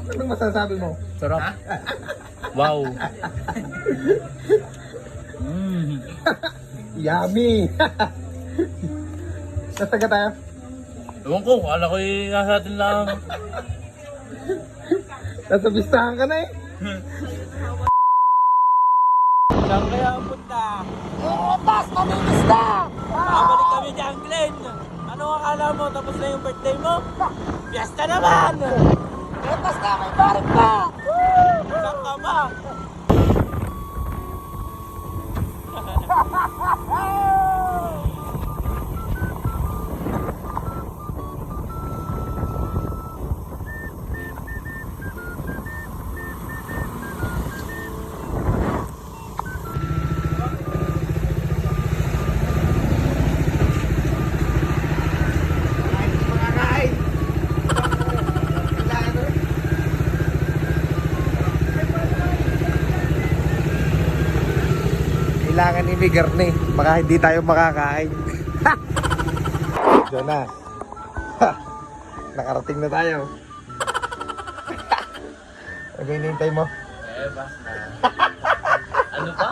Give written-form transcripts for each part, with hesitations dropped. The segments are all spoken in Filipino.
Anong masasabi mo? Sarap. Wow. Yummy! Nasaga tayo? Ewan ko, kala ko nasa atin lang. Nasa bistahan ka na eh. Saan kaya ang punta? Bukas! Maminis na! Babalik kami dyan, Glenn. Ano akala mo? Tapos na yung birthday mo? Fiesta naman! Bukas na! May barik pa! Saan ka ba? Kailangan ni Migarne, baka hindi tayo makakain. Diyan na. Nakarating na tayo. Ano hinihintay mo? Basta. Ano pa?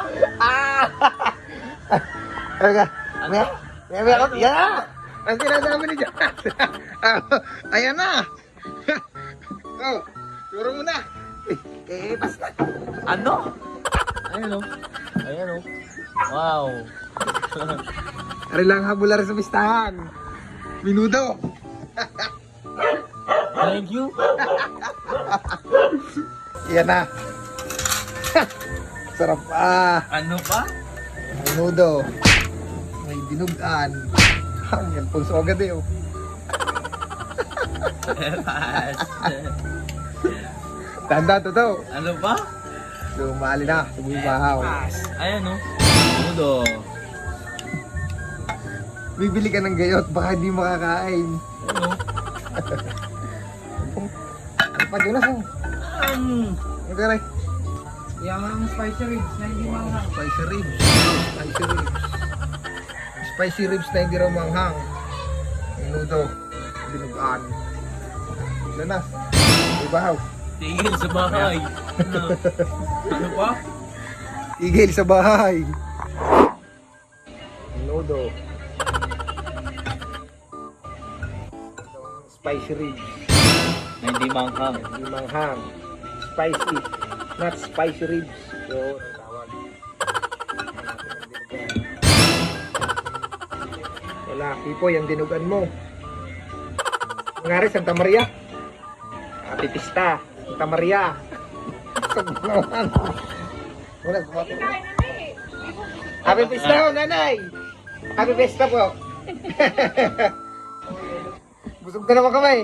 Ano ka? May ako. Yan na! Ang sinasabi ni John. Ayan na! Oh, turo mo na. Basta. Ano? Ayan o. Ayan o. Wow. Ari lang habula rin sa pistahan. Minudo. Thank you. Yan na. Sarap Ano pa? Minudo. May dinugan. Yan pulso agad eh. Oh. Tanda to. Ano pa? Lumali na. Sumibahaw. Ayan o. Mudo. Bibili ka ng gayot. Baka hindi makakain. Ano? Ano pa Jonas? Oh? Ano ka rin? Yung spicy ribs na hindi manghang. Spicy ribs. Spicy ribs. Spicy ribs na hindi raw manghang. Minudo. Dinugaan. Lanas. Ibahaw. Tigil sa bahay. Ano pa? Igil sa bahay. Minudo. Spicy ribs. Na hindi manghang. Hindi manghang. Spicy. Not spicy ribs. Yun ang tawag. Wala, Pipoy, ang dinugan mo. Ngari, Santa Maria. Happy Pista. Santa Maria. Sabunawan. Wala, bumato. Happy Pista ho, nanay. Happy Pista po. Busog ka naman kamay.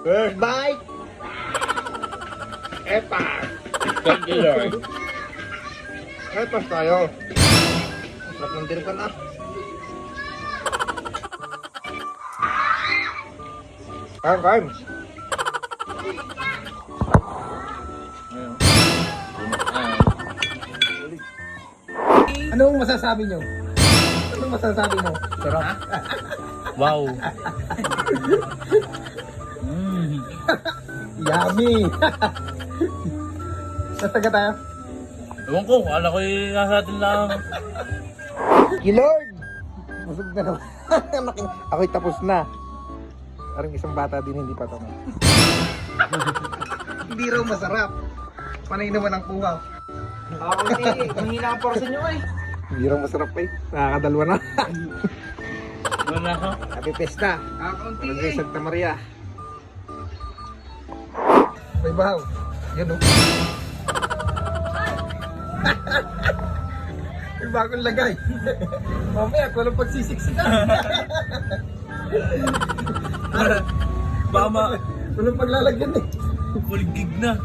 First bite. Epas. Thank you, Lord. Epas tayo. Sarap ng dinugan na. Kain. Ayun. Anong masasabi nyo? Anong masasabi mo? Sarap. Wow. Yummy! Nasaga tayo? Ewan ko, kala ko nasa atin lang. Lord! Busog na naman. Ako'y tapos na. Parang isang bata din hindi pa tama. Hindi raw masarap. Panay naman ang kuha. Ako hindi, mahina ang portion nyo eh. Hindi raw masarap eh. Nakakadalwa na. Wala ko. Happy Pesta. Kakaunti Barangay eh. Santa Maria. May bahaw. Yan o. May bagong lagay. Mamaya, walang pagsisiksikan. Bama, Walang paglalagyan eh. full gig na.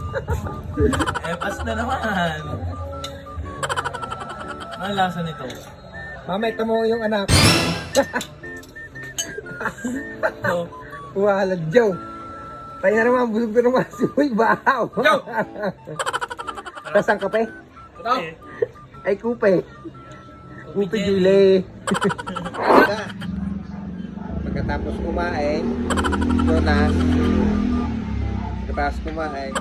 Epas na naman. Ano lasa nito? Mamaya, tamo yung anak. So, Walang Joe. Tayo na naman, busog na naman. Uy, bahaw. Joe! Tas ang kape? okay. Ay, kupe. Kupe jelly. Julie. Pagkatapos kumain, Jonas. Pagkatapos kumain.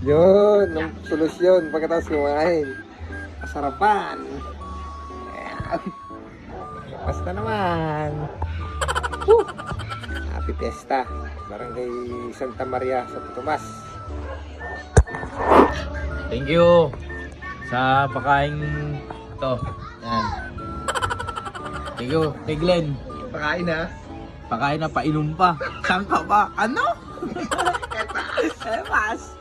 Yun, ang solusyon pagkatapos kumain. Kasarapan. Ayan. Basta naman. Woo! Happy Fiesta. Barangay Santa Maria, San Tomas. Thank you sa pakain to. Yan. Thank you, kay Glenn. Pakain ha. Pakain na, painom pa. Saan ka ba? Ano? Epas.